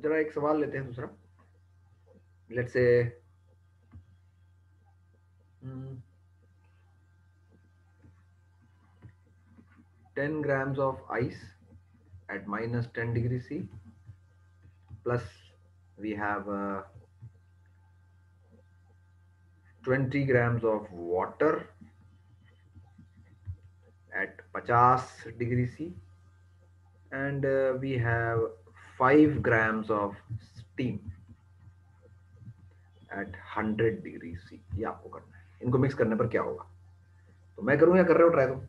जरा एक सवाल लेते हैं दूसरा। Let's say 10 grams of ice at minus 10 degrees C, plus we have 20 grams of water at 50 degrees C, and we have 5 grams of steam at 100 degrees C। ये आपको करना है। इनको मिक्स करने पर क्या होगा? तो मैं करूं या कर रहे हो ट्राई? तुम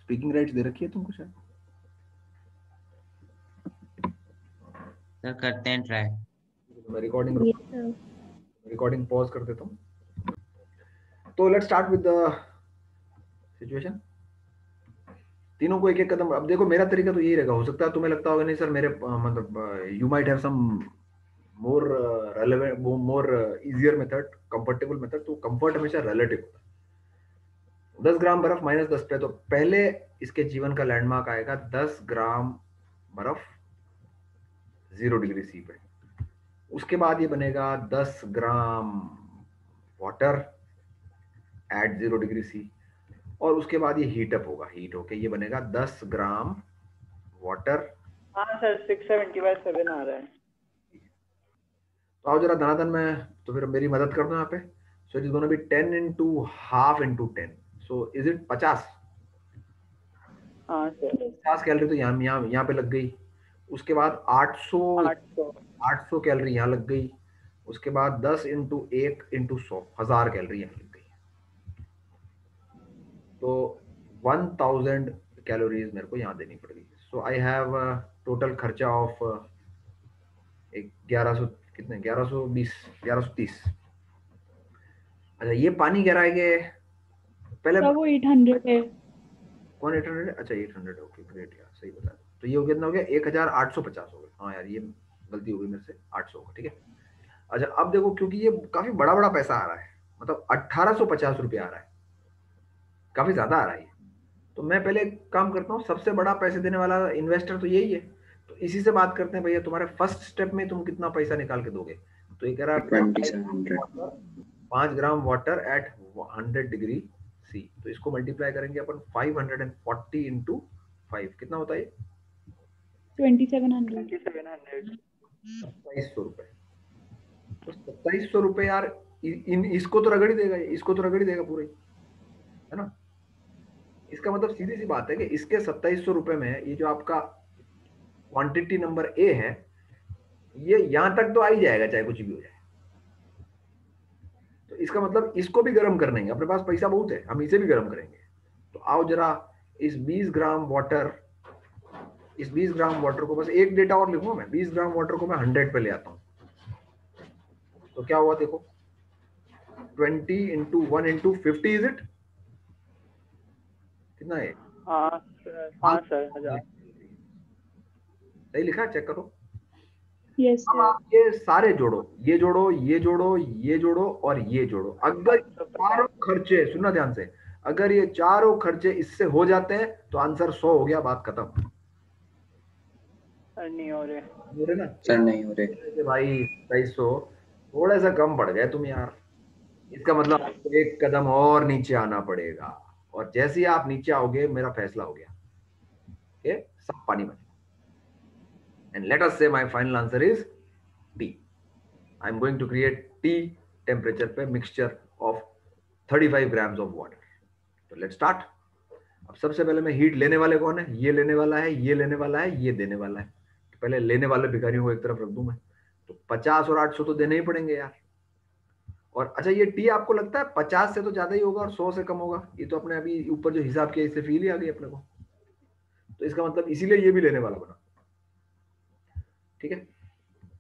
स्पीकिंग राइट्स दे रखी है तुमको शायद। सर करते हैं ट्राई। मैं रिकॉर्डिंग पॉज कर देता हूँ। तो let's start with the situation. तीनों को एक एक कदम। अब देखो मेरा तरीका तो यही रहेगा। हो सकता है तुम्हें लगता होगा नहीं सर मेरे मतलब you might have some more relevant, more easier method, comfortable method. तो कंफर्ट हमेशा रिलेटिव होता है। 10 ग्राम बर्फ माइनस 10 पे, तो पहले इसके जीवन का लैंडमार्क आएगा 10 ग्राम बर्फ 0 डिग्री सी पे। उसके बाद ये बनेगा 10 gram water at 0 degree C, और उसके बाद ये हीट अप होगा। हीट होके ये बनेगा 10 ग्राम वाटर। हाँ सर 670/7 आ रहा है। तो आओ जरा धनाधन में, तो फिर मेरी मदद कर दो यहाँ पे। So it is gonna be 10 into half into 10, so is it 50? हाँ सर 50 कैलोरी तो यहाँ पे लग गई। उसके बाद 800 कैलोरी यहाँ लग गई। उसके बाद 10 into 1 into 100, 1000 कैलोरी यहाँ लग गई। तो 1000 कैलोरीज मेरे को यहाँ देनी पड़ेगी। सो आई हैव टोटल खर्चा ऑफ 1100, कितने, 1120, 1130। अच्छा ये पानी कह रहा है कि पहले वो 800 है। कौन 800 है? अच्छा 800 है, ओके ग्रेट यार, सही बता। तो ये हो कितना हो गया? 1850 हो गया। हाँ यार ये गलती हो गई मेरे से, 800 होगा, ठीक है। अच्छा अब देखो, क्योंकि ये काफी बड़ा बड़ा पैसा आ रहा है, मतलब 1850 रुपया आ रहा है, काफी ज्यादा आ रहा है। तो मैं पहले एक काम करता हूँ, सबसे बड़ा पैसे देने वाला इन्वेस्टर तो यही है, तो इसी से बात करते हैं। भैया तुम्हारे फर्स्ट स्टेप में तुम कितना पैसा निकाल के दोगे? तो ये कह रहा है 5 gram water at 100 degree C. तो इसको मल्टीप्लाई करेंगे अपन 540 इंटू 5, कितना होता है? 2700। 2700 रुपए। तो 2700 रुपए यार, इसको तो रगड़ ही देगा, इसको तो रगड़ ही देगा पूरा ही, है ना। इसका मतलब सीधी सी बात है कि इसके 2700 रुपए में ये जो आपका क्वांटिटी नंबर ए है, ये यहां तक तो आ ही जाएगा चाहे कुछ भी हो जाए। तो इसका मतलब इसको भी गर्म करना है। अपने पास पैसा बहुत है, हम इसे भी गर्म करेंगे। तो आओ जरा इस 20 ग्राम वाटर, इस 20 ग्राम वाटर को, बस एक डेटा और लिखूंगा मैं, 20 ग्राम वाटर को मैं 100 पे ले आता हूं। तो क्या हुआ देखो, 20 into 1 into 50 इज इट, कितना है? हाँ सर 1000। सही लिखा है, चेक करो। यस अब आप ये सारे जोड़ो, ये जोड़ो, ये जोड़ो, ये जोड़ो और ये जोड़ो। अगर चारों खर्चे, सुनना ध्यान से, अगर ये चारों खर्चे इससे हो जाते हैं तो आंसर 100 हो गया, बात खत्म। नहीं हो रहे ना सर, नहीं हो रहे भाई। 250 थोड़ा सा कम पड़ गए तुम यार। इसका मतलब आपको एक कदम और नीचे आना पड़ेगा, और जैसे ही आप नीचे आओगे मेरा फैसला हो गया, ये सब पानी बन। And let us say my final answer is T. I am going to create T temperature पे mixture of 35 grams of water. तो लेट्स स्टार्ट। अब सबसे पहले मैं हीट लेने वाले कौन है? ये लेने वाला है, ये लेने वाला है, ये देने वाला है। तो पहले लेने वाले भिखारियों को एक तरफ रख दूं मैं। तो 50 और 800 तो देने ही पड़ेंगे यार। और अच्छा ये टी आपको लगता है 50 से तो ज्यादा ही होगा और 100 से कम होगा? ये तो अपने अभी ऊपर जो हिसाब किया इससे फील ही आ गई अपने को। तो इसका मतलब इसीलिए ये भी लेने वाला बना, ठीक है।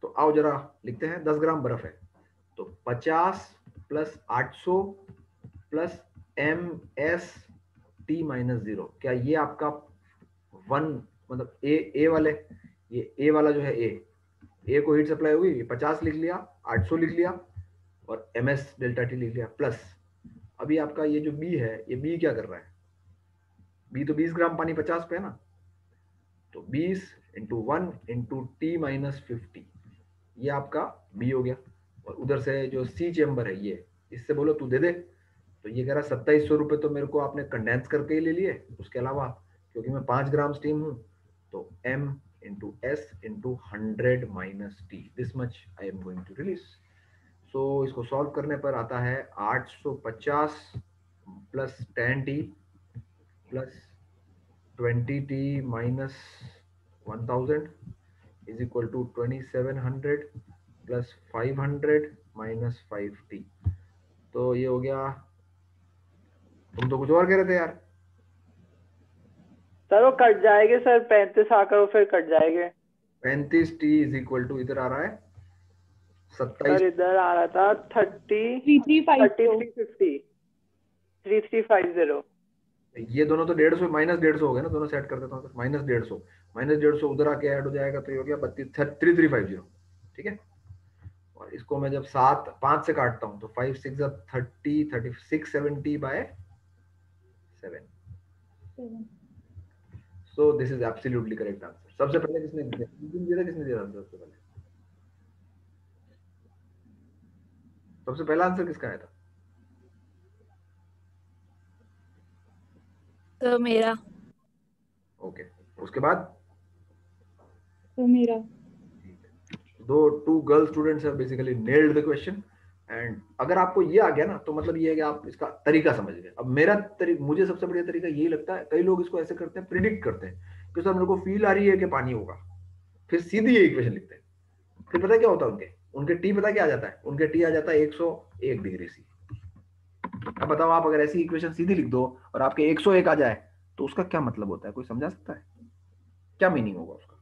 तो आओ जरा लिखते हैं, 10 ग्राम बर्फ है, तो 50 plus 800 plus MS T minus 0। क्या ये आपका 1, मतलब ए वाले, ये ए वाला जो है ए को हीट सप्लाई होगी, ये 50 लिख लिया, 800 लिख लिया और MS डेल्टा T लिख लिया, प्लस अभी आपका ये जो बी है, ये बी क्या कर रहा है? बी तो 20 ग्राम पानी 50 पे है ना, तो 20 इंटू 1 इंटू टी माइनस 50, ये आपका बी हो गया। और उधर से जो सी चेम्बर है ये, इससे बोलो तू दे दे, तो ये कह रहा 2700 रुपये तो मेरे को आपने कंडेंस करके ही ले लिए, उसके अलावा क्योंकि मैं 5 ग्राम स्टीम हूँ, तो m into S into 100 minus T, this much I am going to release. So इसको सॉल्व करने पर आता है 850 plus 10t plus 20t minus 1000 is equal to 2700 plus 500 minus 5t। तो ये हो गया, तुम तो कुछ और कह रहे थे यार। सर वो कट जाएंगे सर, 35 आकर वो फिर कट जाएंगे। 35t इज इक्वल टू, इधर आ रहा है 27, सर इधर आ रहा था 3350। ये दोनों तो 150 माइनस 150 हो गए ना, दोनों सेट कर देता हूँ तो माइनस 150, माइनस 150 उधर आके ऐड हो जाएगा, तो ये हो गया 3350। ठीक है, और इसको मैं जब 5 से काटता हूँ तो 5 6 30 36 70 by 7। So this is absolutely correct answer. सबसे पहले किसने दिया था, किसने दिया था सबसे पहले? सबसे पहला आंसर किसका आया था? तो मेरा। ओके, उसके बाद तो मेरा। दो two girl students have basically nailed the question. And अगर आपको ये आ गया ना, तो मतलब ये है कि आप इसका तरीका समझ गए। अब मुझे सबसे बढ़िया तरीका यही लगता है, कई लोग इसको ऐसे करते हैं, प्रिडिक्ट करते हैं कि सर मेरे को फील आ रही है कि पानी होगा, फिर सीधी ये इक्वेशन लिखते हैं। फिर पता है क्या होता है, उनके टी पता क्या आ जाता है, उनके टी आ जाता है 101 डिग्री सी। अब बताओ, आप अगर ऐसी इक्वेशन सीधी लिख दो और आपके 101 आ जाए, तो उसका क्या मतलब होता है? कोई समझा सकता है क्या मीनिंग होगा उसका?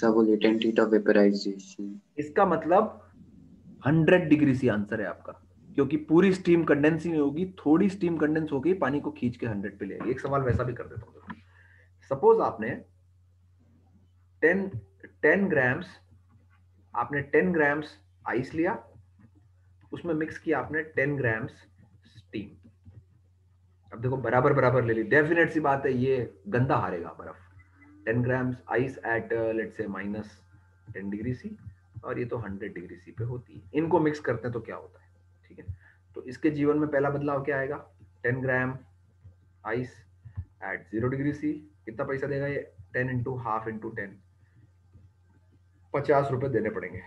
Latent heat of vaporization. इसका मतलब 100 डिग्री सी आंसर है आपका, क्योंकि पूरी स्टीम कंडेंस नहीं होगी, थोड़ी स्टीम कंडेंस होगी, पानी को खींच के 100 पे ले आएगी। एक सवाल वैसा भी कर देता हूँ। सपोज आपने 10 ग्राम्स आपने 10 ग्राम्स आइस लिया, उसमें मिक्स किया आपने 10 ग्राम्स स्टीम। अब देखो बराबर बराबर ले ली, डेफिनेट सी बात है ये गंदा हारेगा बर्फ। 10 grams ice at let's say minus 10 degree C, और ये तो 100 डिग्री सी पे होती है। इनको मिक्स करते हैं तो क्या होता है? ठीक है, तो इसके जीवन में पहला बदलाव क्या आएगा? 10 gram ice at 0 degree C, कितना पैसा देगा ये? 10 इंटू हाफ इंटू 10, 50 रुपए देने पड़ेंगे।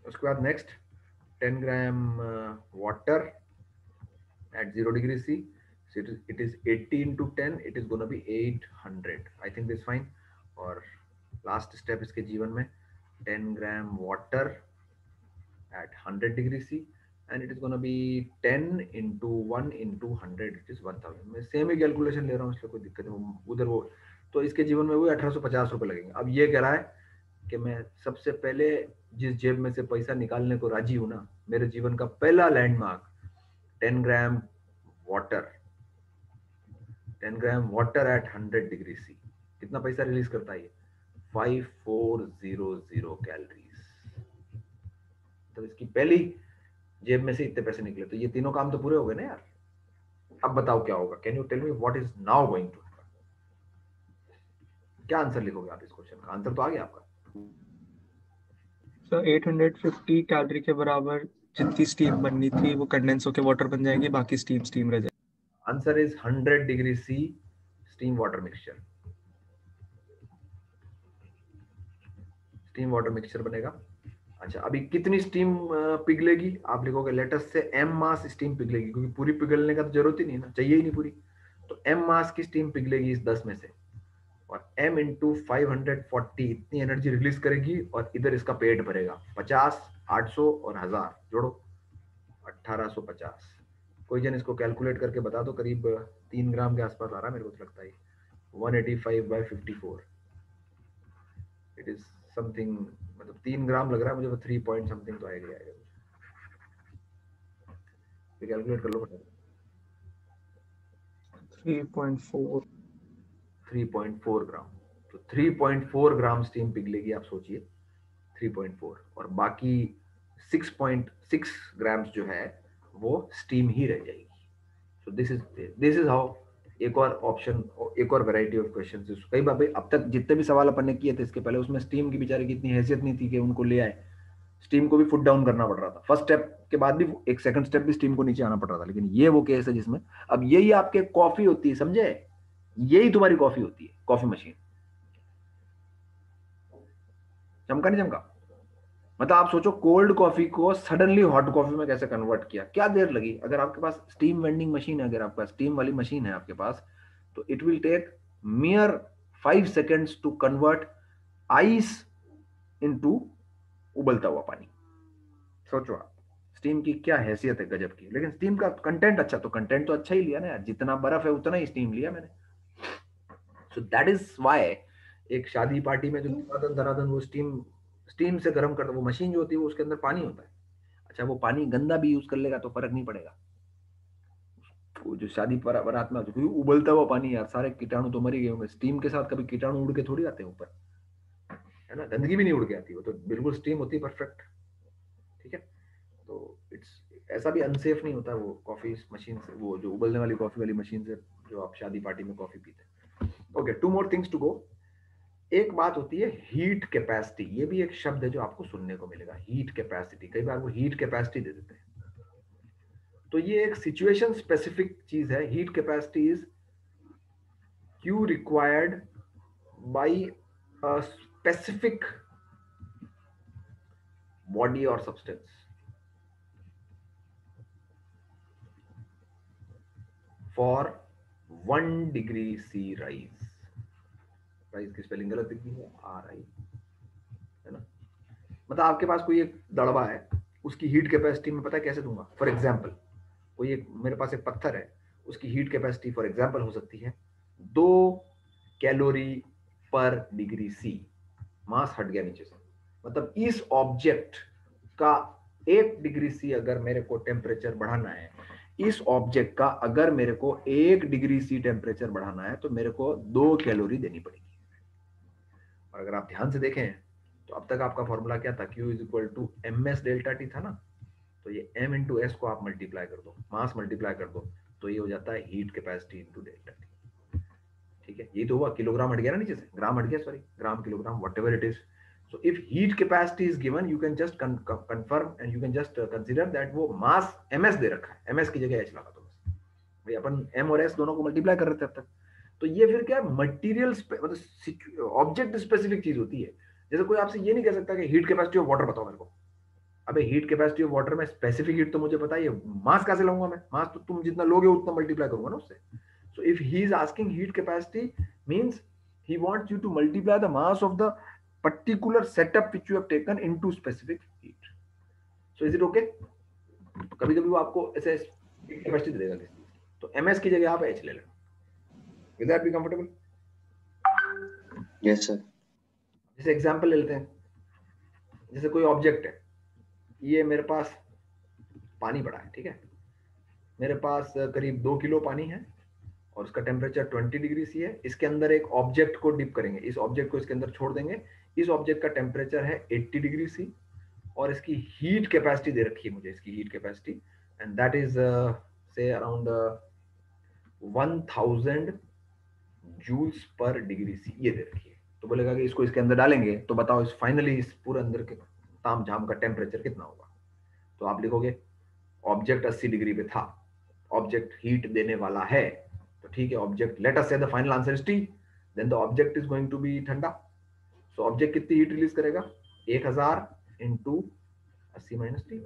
उसके बाद next 10 gram water at 0 degree C, so it is 80 into 10, it is going to be 800. I think this is fine. और last step इसके जीवन में 10 gram water at 100 degree C, and it is going to be 10 into 1 into 100, it is 1000। मैं same ही calculation ले रहा हूँ, इसलिए कोई दिक्कत नहीं। उधर वो तो इसके जीवन में वो 1850 रुपए लगेंगे। अब ये कह रहा है कि मैं सबसे पहले जिस जेब में से पैसा निकालने को राजी हूं ना, मेरे जीवन का पहला landmark 10 gram water, 10 gram water at 100 degree C, कितना पैसा रिलीज करता है ये? 5400 कैलोरीज। तो इसकी पहली जेब में से इतने पैसे निकले, तो ये तीनों काम तो पूरे हो गए ना यार। अब बताओ क्या होगा? Can you tell me what is now going to happen? क्या आंसर लिखोगे आप इस क्वेश्चन का? आंसर तो आ गया आपका। सर 850 कैलोरी के बराबर जितनी स्टीम बननी थी वो कंडेंस होकर वाटर बन जाएगी, बाकी स्टीम रह जाएगी। Answer is 100 degree C steam water mixture. Steam water mixture बनेगा। अच्छा, अभी कितनी स्टीम पिघलेगी? आप लिखोगे let's say m mass steam पिघलेगी, क्योंकि पूरी पिघलने का तो जरूरत ही नहीं ना, चाहिए ही नहीं पूरी। तो m मास की स्टीम पिघलेगी इस 10 में से, और m इंटू 540 इतनी एनर्जी रिलीज करेगी, और इधर इसका पेट भरेगा। 50, 800 और 1000 जोड़ो 1850। कोई जन इसको कैलकुलेट करके बता दो, करीब 3 ग्राम के आसपास आ रहा है मेरे को तो लगता है। 185 बाय 54, इट इज समथिंग, मतलब 3 ग्राम लग रहा है मुझे, 3 पॉइंट समथिंग तो आएगा। कैलकुलेट कर लो फटाफट। 3.4 ग्राम, तो 3.4 ग्राम स्टीम पिघलेगी, आप सोचिए 3.4, और बाकी 6.6 ग्राम्स जो है वो स्टीम ही रह जाएगी। सो दिस इज हाउ। एक और ऑप्शन, एक और वैरायटी ऑफ क्वेश्चन। कई बार भाई अब तक जितने भी सवाल अपन ने किए थे इसके पहले, उसमें स्टीम की बेचारे की इतनी हैसियत नहीं थी कि उनको ले आए। स्टीम को भी फुट डाउन करना पड़ रहा था, फर्स्ट स्टेप के बाद भी एक सेकंड स्टेप भी स्टीम को नीचे आना पड़ रहा था। लेकिन ये वो केस है जिसमें अब यही आपके कॉफी होती है, समझे, यही तुम्हारी कॉफी होती है, कॉफी मशीन। चमका नहीं चमका? मतलब आप सोचो कोल्ड कॉफी को सडनली हॉट कॉफी में कैसे कन्वर्ट किया, क्या देर लगी। अगर आपके पास स्टीम वेंडिंग मशीन है, अगर आपके पास स्टीम वाली मशीन है आपके पास, तो it will take mere 5 seconds to convert ice into उबलता हुआ पानी। सोचो आप स्टीम की क्या हैसियत है, गजब की। लेकिन स्टीम का कंटेंट अच्छा, तो कंटेंट तो अच्छा ही लिया ना यार, जितना बर्फ है उतना ही स्टीम लिया मैंने। सो दैट इज वाई एक शादी पार्टी में जो धराधन धराधन वो स्टीम से गर्म करता, वो मशीन जो होती है वो उसके अंदर पानी होता है। अच्छा वो पानी गंदा भी यूज कर लेगा तो फर्क नहीं पड़ेगा। वो जो शादी बारात में क्योंकि उबलता हुआ पानी यार, सारे कीटाणु तो मर ही गए होंगे। स्टीम के साथ कभी कीटाणु उड़ के थोड़ी आते हैं ऊपर, है ना, गंदगी भी नहीं उड़ के आती, वो तो बिल्कुल स्टीम होती है परफेक्ट। ठीक है, तो इट्स ऐसा भी अनसेफ नहीं होता वो कॉफी मशीन से, वो जो उबलने वाली कॉफी वाली मशीन से जो आप शादी पार्टी में कॉफी पीते हैं। Okay, 2 more things to go. एक बात होती है हीट कैपेसिटी, ये भी एक शब्द है जो आपको सुनने को मिलेगा, हीट कैपेसिटी। कई बार वो हीट कैपेसिटी दे देते हैं, तो ये एक सिचुएशन स्पेसिफिक चीज है। Heat capacity is Q required by a specific body और substance for 1 degree C rise. Rise की स्पेलिंग गलत लिखी है, RI, है ना। मतलब आपके पास कोई एक दड़बा है, उसकी हीट कैपेसिटी में पता है कैसे दूंगा। फॉर एग्जाम्पल कोई एक मेरे पास एक पत्थर है, उसकी हीट कैपेसिटी फॉर एग्जाम्पल हो सकती है 2 कैलोरी पर डिग्री C। मास हट गया नीचे से, मतलब इस ऑब्जेक्ट का 1 डिग्री C अगर मेरे को टेम्परेचर बढ़ाना है, इस ऑब्जेक्ट का अगर मेरे को 1 डिग्री C टेम्परेचर बढ़ाना है, तो मेरे को 2 कैलोरी देनी पड़ेगी। और अगर आप ध्यान से देखें तो अब तक आपका फॉर्मूला क्या था, Q is equal to MS delta T था ना। तो ये M इंटू एस को आप मल्टीप्लाई कर दो, मास मल्टीप्लाई कर दो, तो ये हो जाता है heat capacity into delta T। ठीक है, ये तो हुआ, किलोग्राम हट गया ना नीचे से, ग्राम हट गया, sorry, gram kilogram whatever it is. So if heat capacity is given, you can just confirm and you can just consider that वो मास MS दे रखा है, MS की जगह H लगा दो बस। भाई अपन M और S दोनों को मल्टीप्लाई कर रहे थे अब तक। तो ये फिर क्या मटेरियल मतलब ऑब्जेक्ट स्पेसिफिक चीज होती है। जैसे कोई आपसे ये नहीं कह सकता कि हीट कैपेसिटी ऑफ वाटर बताओ मेरे को। अबे हीट कैपेसिटी ऑफ वाटर में स्पेसिफिक हीट तो मुझे पता ही है, मास कैसे लाऊंगा मैं? मास तो तुम जितना लोगे उतना मल्टीप्लाई करूंगा ना उससे। So if he is asking heat capacity means he wants you to multiply the mass of the particular setup which you have taken into specific heat. So is it okay? कभी कभी वो आपको ऐसे heat capacity दे देगा किसी चीज की, तो MS की जगह आप H ले लेना। Will that be comfortable? Yes, sir. जैसे एग्जांपल ले लेते हैं, जैसे कोई ऑब्जेक्ट है, ये मेरे पास पानी पड़ा है, ठीक है, मेरे पास करीब 2 किलो पानी है और उसका टेम्परेचर 20 डिग्री C है। इसके अंदर एक ऑब्जेक्ट को डिप करेंगे, इस ऑब्जेक्ट को इसके अंदर छोड़ देंगे। इस ऑब्जेक्ट का टेम्परेचर है 80 डिग्री C और इसकी हीट कैपेसिटी दे रखी है मुझे, इसकी heat capacity, and that is say around 1000 joules per degree C ये दे रखी है। तो बोलेगा कि इसको इसके अंदर डालेंगे तो बताओ इस फाइनली इस पूरे अंदर के ताम झाम का टेम्परेचर कितना होगा। तो आप लिखोगे ऑब्जेक्ट 80 डिग्री पे था, ऑब्जेक्ट हीट देने वाला है, तो ठीक है, object, let us say the final answer is T, then the object is going to be ठंडा। सो ऑब्जेक्ट कितनी हीट रिलीज करेगा? 1000 इंटू 80 माइनस T,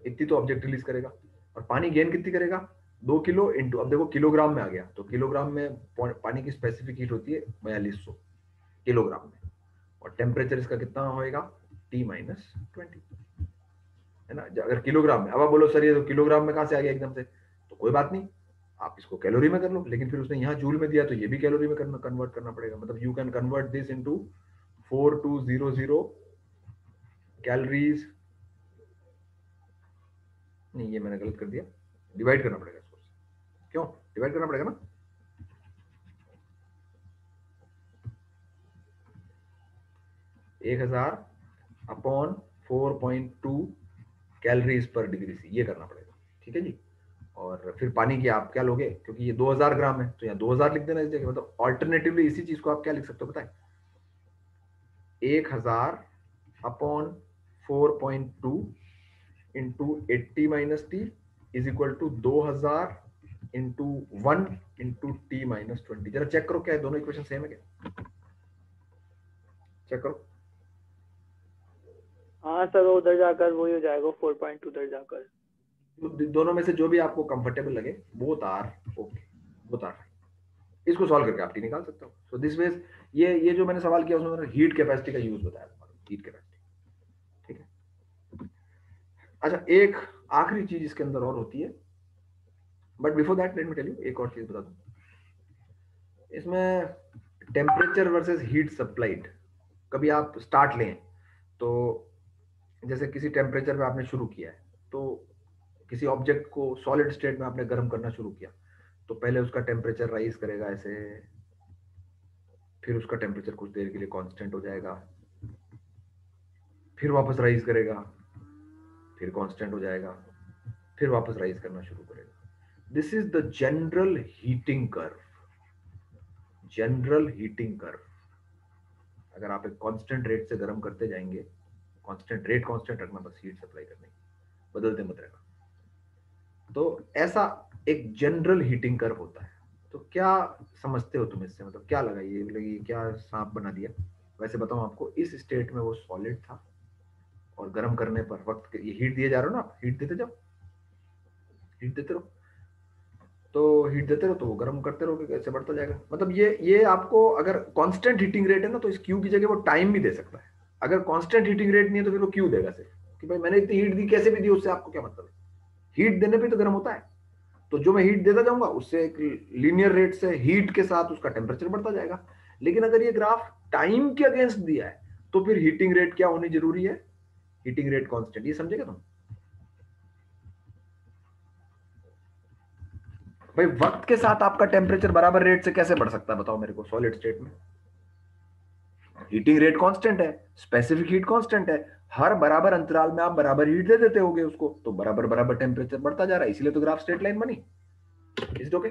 इतनी तो ऑब्जेक्ट रिलीज करेगा। और पानी गेन कितनी करेगा? 2 किलो इंटू, अब देखो किलोग्राम में आ गया, तो किलोग्राम में पानी की स्पेसिफिक हीट होती है 4200 किलोग्राम में, और टेम्परेचर इसका कितना होएगा? T माइनस 20, है ना। अगर किलोग्राम में, अब आप बोलो सर ये तो किलोग्राम में कहां से आ गया एकदम से, तो कोई बात नहीं, आप इसको कैलोरी में कर लो, लेकिन फिर उसने यहाँ जूल में दिया तो ये भी कैलोरी में कन्वर्ट करना पड़ेगा। मतलब you can convert this into 4200 calories, नहीं ये मैंने गलत कर दिया, डिवाइड करना पड़ेगा इसको, क्यों डिवाइड करना पड़ेगा ना, एक 1000 अपॉन 4.2 कैलोरीज पर डिग्री C, ये करना पड़ेगा। ठीक है जी। और फिर पानी की आप क्या लोगे, क्योंकि ये 2000 ग्राम है तो यहाँ 2000 लिख देना इस जगह। मतलब ऑल्टरनेटिवली इसी चीज को आप क्या लिख सकते हो पता है, 1000 upon 4.2 into 80 minus T is equal to 2000 into 1 into T minus 20। जरा चेक करो क्या है, दोनों इक्वेशन सेम है क्या, चेक करो। हाँ सर, वो उधर जाकर वही हो जाएगा 4.2 उधर जाकर। दोनों में से जो भी आपको कंफर्टेबल लगे, both are okay, both are. इसको सॉल्व करके आप टी निकाल सकते हो। सो दिस वेज ये जो मैंने सवाल किया उसमें मैंने हीट कैपेसिटी का यूज बताया, हीट कैपेसिटी। ठीक है। अच्छा, एक आखिरी चीज इसके अंदर और होती है, but before that let me tell you एक और चीज बता दूं। इसमें टेम्परेचर वर्सेस हीट सप्लाइड, कभी आप स्टार्ट लें तो जैसे किसी टेम्परेचर पे आपने शुरू किया है, तो किसी ऑब्जेक्ट को सॉलिड स्टेट में आपने गर्म करना शुरू किया, तो पहले उसका टेम्परेचर राइज करेगा ऐसे, फिर उसका टेम्परेचर कुछ देर के लिए कांस्टेंट हो जाएगा, फिर वापस राइज करेगा, फिर कांस्टेंट हो जाएगा, फिर वापस राइज करना शुरू करेगा। This is the general heating curve. General heating curve, अगर आप एक कांस्टेंट रेट से गर्म करते जाएंगे, कांस्टेंट रेट कांस्टेंट रखना, बस हीट सप्लाई करनी, बदलते मत रहना, तो ऐसा एक जनरल हीटिंग कर्व होता है। तो क्या समझते हो तुम इससे, मतलब क्या लगा, ये लगी क्या सांप बना दिया। वैसे बताऊं आपको, इस स्टेट में वो सॉलिड था और गर्म करने पर वक्त ये हीट दिए जा रहे हो ना, आप हीट देते जाओ, हीट देते रहो, तो हीट देते रहो तो वो गर्म करते रहोगे, कैसे बढ़ता जाएगा। मतलब ये आपको अगर कांस्टेंट हीटिंग रेट है ना, तो इस क्यू की जगह वो टाइम भी दे सकता है। अगर कांस्टेंट हीटिंग रेट नहीं है तो फिर वो क्यू देगा सिर्फ कि भाई मैंने इतनी हीट दी, कैसे भी दी, उससे आपको क्या मतलब है। हीट देने पे तो गर्म होता है, तो जो मैं हीट देता जाऊंगा उससे एक लीनियर रेट से हीट के साथ उसका टेम्परेचर बढ़ता जाएगा। लेकिन अगर ये ग्राफ टाइम के अगेंस्ट दिया है तो फिर हीटिंग रेट क्या होनी जरूरी है, हीटिंग रेट कांस्टेंट। ये समझेगा तुम भाई, वक्त के साथ आपका टेम्परेचर बराबर रेट से कैसे बढ़ सकता है बताओ मेरे को। सॉलिड स्टेट में हीटिंग रेट कांस्टेंट है, स्पेसिफिक हीट कांस्टेंट है, हर बराबर अंतराल में आप बराबर हीट दे देते होगे उसको, तो बराबर बराबर टेम्परेचर बढ़ता जा रहा है, इसलिए तो ग्राफ स्ट्रेट लाइन बनी। Is it okay?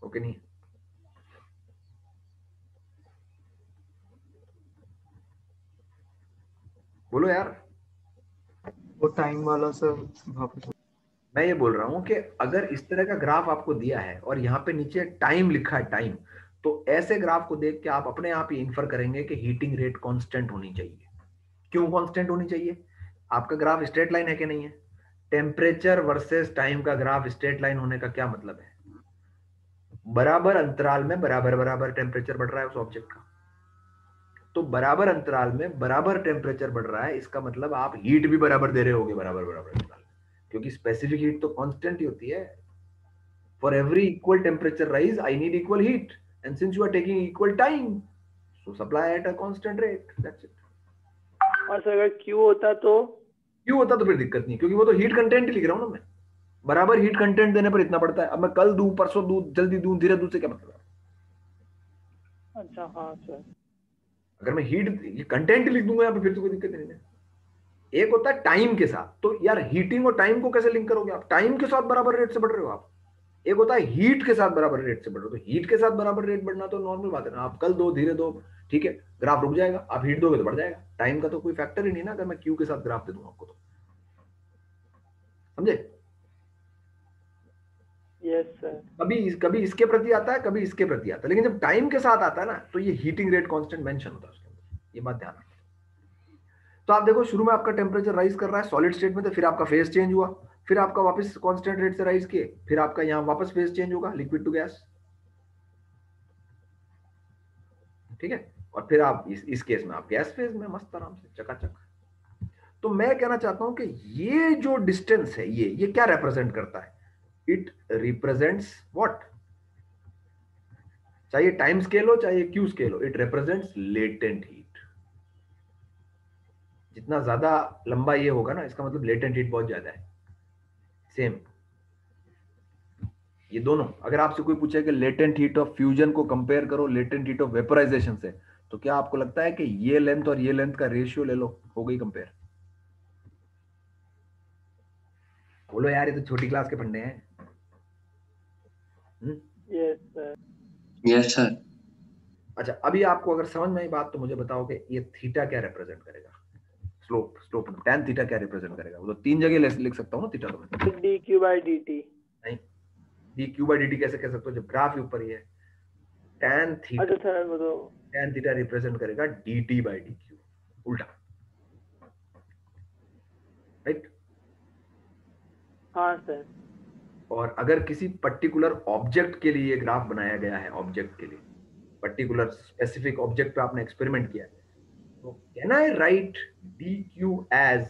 ओके नहीं? बोलो यार। वो टाइम वाला सर वापस। मैं ये बोल रहा हूं कि अगर इस तरह का ग्राफ आपको दिया है और यहाँ पे नीचे टाइम लिखा है, टाइम, तो ऐसे ग्राफ को देख के आप अपने आप ही इन्फर करेंगे कि हीटिंग रेट कांस्टेंट होनी चाहिए। क्यों कांस्टेंट होनी चाहिए? आपका ग्राफ स्ट्रेट लाइन है कि नहीं है? टेम्परेचर वर्सेस टाइम का ग्राफ स्ट्रेट लाइन होने का क्या मतलब है? बराबर अंतराल में बराबर बराबर टेम्परेचर बढ़ रहा है उस ऑब्जेक्ट का, तो बराबर अंतराल में बराबर टेम्परेचर बढ़ रहा है, इसका मतलब आप हीट भी बराबर दे रहे होगे बराबर बराबर अंतराल, क्योंकि स्पेसिफिक हीट तो कांस्टेंट ही होती है। For every equal temperature rise I need equal heat, and since you are taking equal time, so supply at a constant rate, that's it. और सर अगर क्यू होता तो? क्यों होता तो फिर दिक्कत नहीं, क्योंकि वो तो हीट कंटेंट ही लिख रहा हूं ना मैं, बराबर हीट कंटेंट देने पर इतना पड़ता है। अब मैं कल दूं, परसों दूं, जल्दी दूं, धीरे दूं से क्या मतलब है? अच्छा हाँ सर। अगर मैं हीट कंटेंट लिख दूंगा यहाँ पे फिर तो कोई दिक्कत नहीं है। एक होता है टाइम के साथ, तो यार हीटिंग और टाइम को कैसे लिंक करोगे आप? टाइम के साथ बराबर रेट से बढ़ रहे हो आप। एक होता है हीट के साथ बराबर रेट से बढ़ रहे हो, तो हीट के साथ बराबर रेट बढ़ना तो नॉर्मल बात है ना, आप कल दो, धीरे दो, ठीक है, ग्राफ रुक जाएगा, आप हीट दोगे तो बढ़ जाएगा। टाइम का तो कोई फैक्टर ही नहीं ना, अगर मैं क्यू के साथ ग्राफ दे दूंगा आपको तो। समझे? Yes sir. कभी इसके प्रति आता है, कभी इसके प्रति आता है, लेकिन जब टाइम के साथ आता है ना, तो ये हीटिंग रेट कांस्टेंट मेंशन होता है उसके अंदर, ये बात ध्यान रखना। तो आप देखो, शुरू में आपका टेम्परेचर राइज कर रहा है सॉलिड स्टेट में, तो फिर आपका फेज चेंज हुआ, फिर आपका वापस कांस्टेंट रेट से राइज किए, फिर आपका यहाँ वापस फेज चेंज होगा लिक्विड टू गैस, ठीक है, और फिर आप इस केस में आप गैस फेज में मस्त आराम से चकाचक। तो मैं कहना चाहता हूं कि ये जो डिस्टेंस है, ये क्या रिप्रेजेंट करता है? It represents what? चाहे टाइम स्केल हो चाहे क्यू स्केल हो, इट रिप्रेजेंट्स लेटेंट हीट। जितना ज्यादा लंबा ये होगा ना, इसका मतलब लेटेंट हीट बहुत ज्यादा है। सेम ये दोनों, अगर आपसे कोई पूछे कि लेटेंट हीट ऑफ फ्यूजन को कंपेयर करो लेटेंट हीट ऑफ वेपोराइजेशन से, तो क्या आपको लगता है कि ये लेंथ और ये लेंथ का रेशियो ले लो, हो गई कंपेयर? बोलो यार, ये तो छोटी क्लास के फंडे हैं। Yes sir. Yes sir. अच्छा, अभी आपको अगर समझ में आई बात तो मुझे बताओ कि ये थीटा क्या रिप्रेजेंट करेगा? स्लोप, स्लोप tan थीटा क्या रिप्रेजेंट करेगा? वो तो तीन जगह लिख सकता हूँ ना थीटा तो मैं। dq/dt। नहीं, dq/dt कैसे कह सकते हो जब ग्राफ ही ऊपर ही है? tan थीटा, अच्छा सर वो तो tan थीटा रिप्रेजेंट करेगा dt/dq, उल्टा, राइट? हाँ सर। और अगर किसी पर्टिकुलर ऑब्जेक्ट के लिए ग्राफ बनाया गया है, ऑब्जेक्ट के लिए, पर्टिकुलर स्पेसिफिक ऑब्जेक्ट पे आपने एक्सपेरिमेंट किया है, तो can I write dq as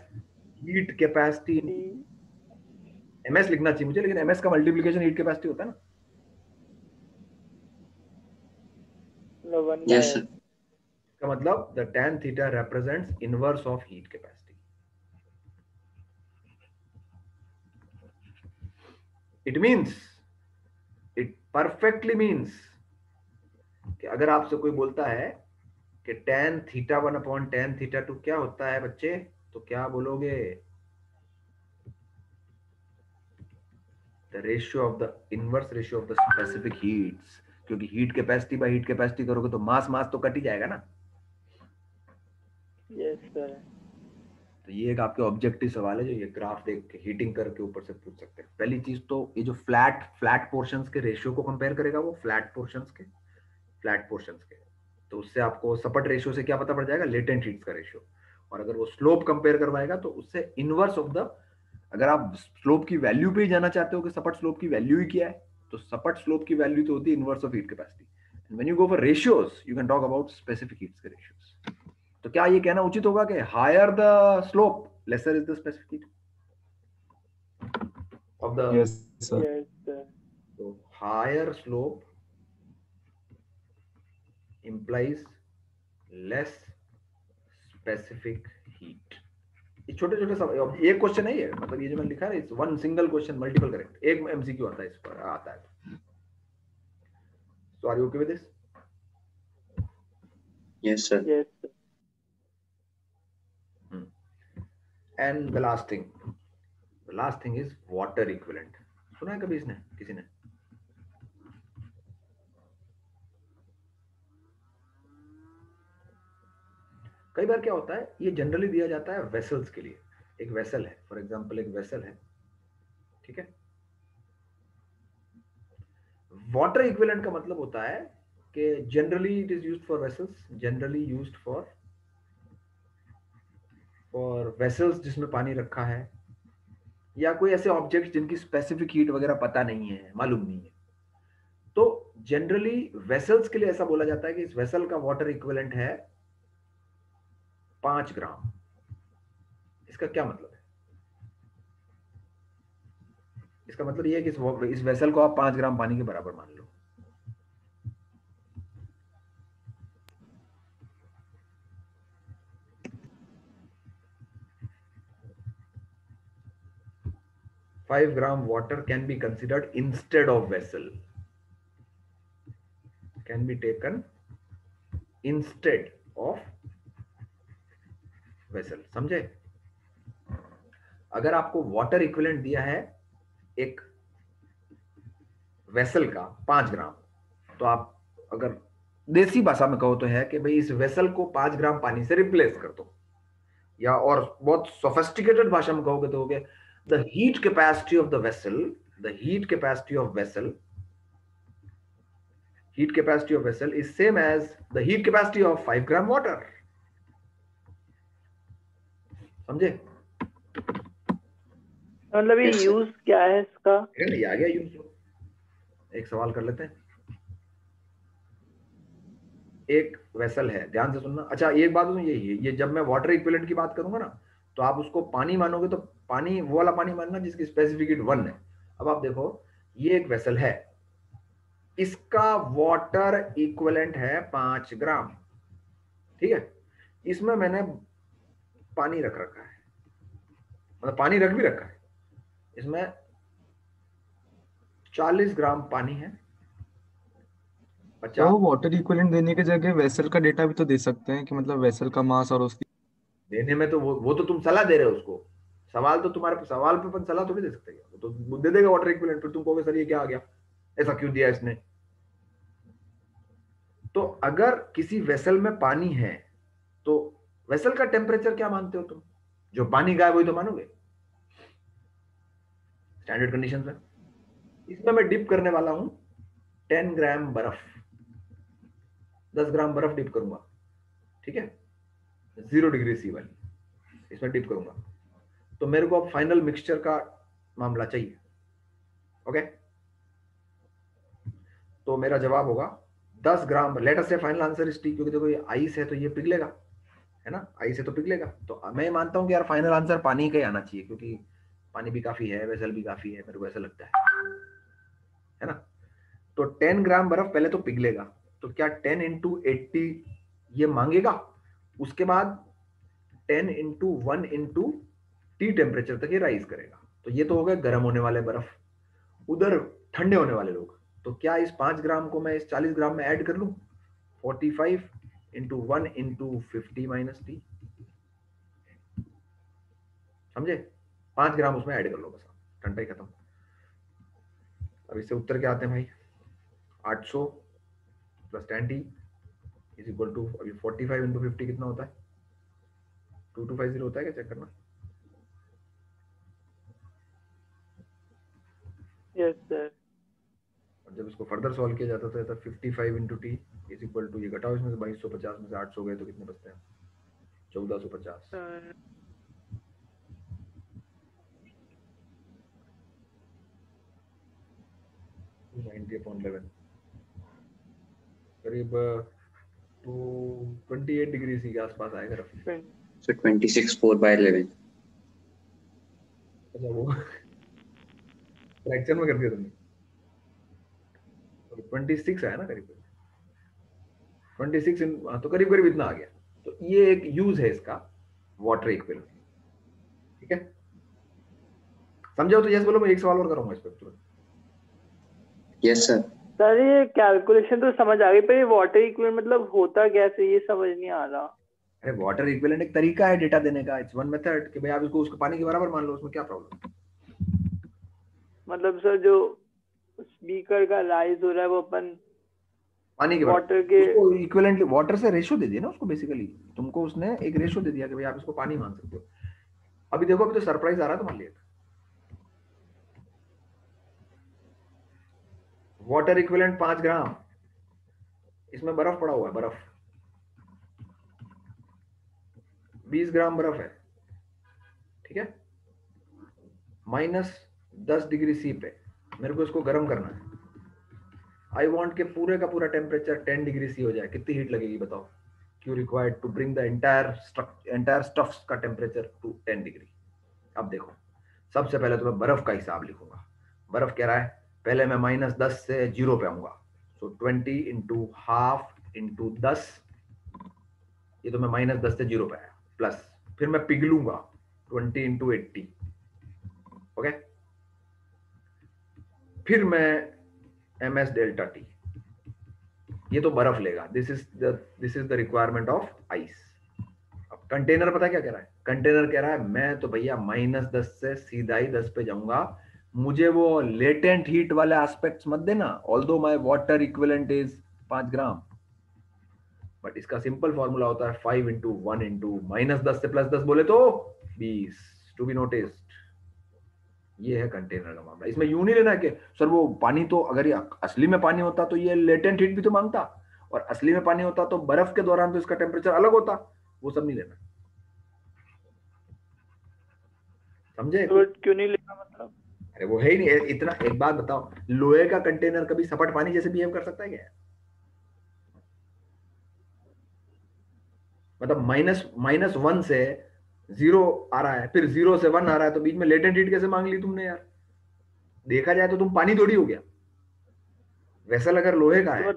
heat capacity? d ms लिखना चाहिए मुझे, लेकिन ms का मल्टीप्लिकेशन हीट कैपेसिटी होता है ना। मतलब 1 यस by सर। s। इसका मतलब the tan theta represents inverse of heat capacity. It means, it perfectly means कि अगर आपसे कोई बोलता है कि tan theta 1 upon tan theta 2 क्या होता है बच्चे, तो क्या बोलोगे? The ratio of the inverse ratio of the specific heats, क्योंकि heat capacity by heat capacity करोगे तो मास मास तो कट ही जाएगा ना। Yes sir. तो ये एक आपके ऑब्जेक्टिव सवाल है जो ये ग्राफ देख के हीटिंग करके ऊपर से पूछ सकते हैं। पहली चीज तो ये जो फ्लैट फ्लैट पोर्शंस के रेशियो को कंपेयर करेगा, वो फ्लैट पोर्शंस के, फ्लैट पोर्शंस के, तो उससे आपको सपट रेशियो से क्या पता पड़ जाएगा? लेटेंट हीट्स का रेशियो। और अगर वो स्लोप कंपेयर करवाएगा तो उससे इनवर्स ऑफ द, अगर आप स्लोप की वैल्यू पे ही जाना चाहते हो कि सपट स्लोप की वैल्यू ही क्या है, तो सपट स्लोप की वैल्यू तो होती है inverse of heat capacity. And when you go for ratios you can talk about specific heats के रेशियोज। तो क्या ये कहना उचित होगा कि higher the slope lesser is the specific heat of the, yes sir. Yes sir. तो higher slope implies less specific heat। ये छोटे छोटे सब एक क्वेश्चन है ये, मतलब ये जो मैंने लिखा है it's one single question multiple correct, एक एमसीक्यू आता है इस पर आता है। So are you okay with this? Yes sir. Yes sir. And the last thing is water equivalent. सुना है कभी इसने किसी ने? कई बार क्या होता है, ये जनरली दिया जाता है वेसल्स के लिए। एक वेसल है, फॉर एग्जांपल एक वेसल है, ठीक है। वाटर इक्विवेलेंट का मतलब होता है कि generally it is used for vessels, generally used for vessels जिसमें पानी रखा है, या कोई ऐसे ऑब्जेक्ट जिनकी स्पेसिफिक हीट वगैरह पता नहीं है, मालूम नहीं है। तो जनरली वेसल्स के लिए ऐसा बोला जाता है कि इस वेसल का वाटर इक्विवेलेंट है 5 ग्राम। इसका क्या मतलब है? इसका मतलब ये है कि इस वेसल को आप 5 ग्राम पानी के बराबर मान लो। Five gram water can be considered instead of vessel, can be taken instead of vessel। समझे? अगर आपको वाटर इक्विवेलेंट दिया है एक वेसल का 5 ग्राम, तो आप अगर देसी भाषा में कहो तो है कि भाई इस वेसल को 5 ग्राम पानी से रिप्लेस कर दो, या और बहुत सोफिस्टिकेटेड भाषा में कहोगे तो होगे the heat capacity of the vessel, the heat capacity of vessel, heat capacity of vessel is same as the heat capacity of 5 gram water। समझे? मतलब ये Yes, sir. यूज क्या है इसका? ये आ गया यूज। एक सवाल कर लेते हैं। एक वेसल है, ध्यान से सुनना। अच्छा एक बात सुनो, ये जब मैं वाटर इक्विवेलेंट की बात करूंगा ना, तो आप उसको पानी मानोगे तो पानी वो वाला पानी मानना जिसकी स्पेसिफिक हीट 1 है। अब आप देखो, ये एक वेसल है, इसका वाटर इक्विवेलेंट है 5 ग्राम, ठीक है। इसमें मैंने पानी रख रखा है, मतलब पानी रख भी रखा है, इसमें 40 ग्राम पानी है, तो 50 वाटर इक्विवेलेंट देने की जगह वेसल का डेटा भी तो दे सकते हैं कि मतलब वेसल का मास और उसकी। देने में तो वो तो तुम सलाह दे रहे हो उसको सवाल तो तुम्हारे सवाल पे अपन सलाह थोड़ी दे सकते हैं, तो दे देगा वाटर इक्विवेलेंट, फिर तुम कहोगे सर ये क्या आ गया, ऐसा क्यों दिया इसने। तो अगर किसी वेसल में पानी है तो वेसल का टेम्परेचर क्या मानते हो तुम, जो पानी का है वही तो मानोगे स्टैंडर्ड कंडीशंस में। इसमें मैं डिप करने वाला हूं 10 ग्राम बर्फ, 10 ग्राम बर्फ डिप करूंगा, ठीक है, 0 डिग्री सी वाली इसमें डिप करूंगा। तो मेरे को अब फाइनल मिक्सचर का मामला चाहिए, ओके। तो मेरा जवाब होगा 10 ग्राम, लेट अस से फाइनल आंसर इज टी, क्योंकि देखो ये आइस है तो ये पिघलेगा, है ना, आइस है तो पिघलेगा। तो मैं मानता हूं कि यार फाइनल आंसर पानी का ही आना चाहिए, क्योंकि पानी भी काफी है, वेसल भी काफी है, मेरे को ऐसा लगता है ना। तो 10 ग्राम बर्फ पहले तो पिघलेगा, तो क्या 10 इंटू 80 ये मांगेगा, उसके बाद 10 इंटू 1 इंटू टी टेम्परेचर तक ये राइज करेगा। तो ये तो हो गए गर्म होने वाले बर्फ, उधर ठंडे होने वाले लोग। तो क्या इस 5 ग्राम को मैं इस 40 ग्राम में ऐड कर लूं, 45 इंटू 1 इंटू 50 माइनस टी, समझे, 5 ग्राम उसमें ऐड कर लो, बस ठंडा ही खत्म। अब इससे उत्तर क्या आते हैं भाई, 800 plus 10 T is equal to, अभी 45 इंटू 50 कितना होता है, 2250 होता है क्या, चेक करना। Yes sir. और जब इसको फर्दर सॉल्व किया जाता था 55 into T is equal to, ये घटाओ इसमें से 2250 में से 800 गए तो कितने बचते हैं, 1450। करीब 28 डिग्री सी के आसपास आएगा रफली। So 26 4/11. अच्छा वो फ्रैक्शन में कर दिया तुमने, 26 आया ना करीब, 26 तो करीब करीब इतना आ गया। तो ये एक यूज है इसका वाटर इक्विवेलेंट, ठीक है, समझो तो यस बोलो, मैं एक सवाल और करूंगा इस पर तुरंत। Yes sir. सर ये कैलकुलेशन तो समझ आ गई, पर ये वाटर इक्विवेलेंट मतलब होता कैसे, ये समझ नहीं आ रहा। अरे वाटर इक्विवेलेंट एक तरीका है डेटा देने का, इट्स वन मेथड कि भाई आप इसको उसको पानी के बराबर मान लो, उसमें क्या प्रॉब्लम। मतलब सर जो स्पीकर का राइज हो रहा है वो अपन पानी के वाटर के इक्विवेलेंट वाटर से रेशियो दे दिया ना उसको, बेसिकली तुमको उसने एक रेशियो दे दिया कि भाई आप इसको पानी मान सकते हो। अभी देखो अभी तो सरप्राइज आ रहा है तुम्हारे लिए, वाटर इक्विवेलेंट 5 ग्राम, इसमें बर्फ पड़ा हुआ है, बर्फ 20 ग्राम बर्फ है, ठीक है, -10 डिग्री सी पे मेरे को इसको गर्म करना है। आई वांट के पूरे का पूरा टेम्परेचर 10 डिग्री सी हो जाए, कितनी हीट लगेगी बताओ, Q required to bring the entire stuffs का टेम्परेचर टू 10 डिग्री। अब देखो सबसे पहले तो मैं बर्फ का हिसाब लिखूंगा, बर्फ कह रहा है पहले मैं -10 से 0 पे आऊंगा, सो 20 इंटू हाफ इंटू 10, ये तो मैं -10 से 0 पे आया, प्लस फिर मैं पिघलूंगा 20 इंटू 80, ओके, फिर मैं ms डेल्टा टी, ये तो बर्फ लेगा, this is the requirement of ice. अब कंटेनर पता क्या कह रहा है, कंटेनर कह रहा है मैं तो भैया -10 से सीधा ही 10 पे जाऊंगा, मुझे वो लेटेंट हीट वाले एस्पेक्ट्स मत देना, although my water equivalent is 5 gram, but इसका सिंपल फॉर्मूला होता है 5 इंटू 1 इंटू -10 से +10 बोले तो 20, टू बी नोटिस्ड। ये है कंटेनर का मामला। इसमें यूं नहीं लेना कि सर वो पानी तो अगर ये असली में पानी होता तो ये लेटेंट हीट भी तो मांगता, और असली में पानी होता तो बर्फ के दौरान तो इसका टेम्परेचर अलग होता, वो सब नहीं लेना, समझे। तो क्यों नहीं लेना मतलब, अरे वो है ही नहीं इतना। एक बात बताओ, लोहे का कंटेनर कभी सपाट पानी जैसे बिहेव कर सकता है क्या, मतलब -1 से 0 आ रहा है, फिर 0 से 1 आ रहा है, तो बीच में लेटेंट हीट कैसे मांग ली तुमने यार, देखा जाए तो तुम पानी थोड़ी हो गया, वेसल अगर लोहे का है।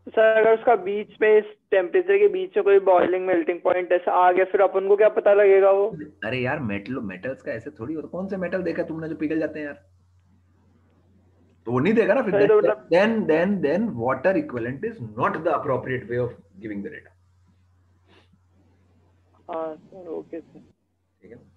सर अगर उसका बीच में इस टेम्परेचर के बीच में कोई बॉइलिंग मेल्टिंग पॉइंट ऐसा आ गया, फिर अपन को क्या पता लगेगा वो। अरे यार मेटल्स का ऐसे थोड़ी होता, कौन से मेटल देखा तुमने जो पिघल जाते हैं यार, तो वो नहीं देगा ना फिर। तो मतलब then water equivalent is not the appropriate way of giving the data. हाँ सर, ओके सर। ठीक है ना।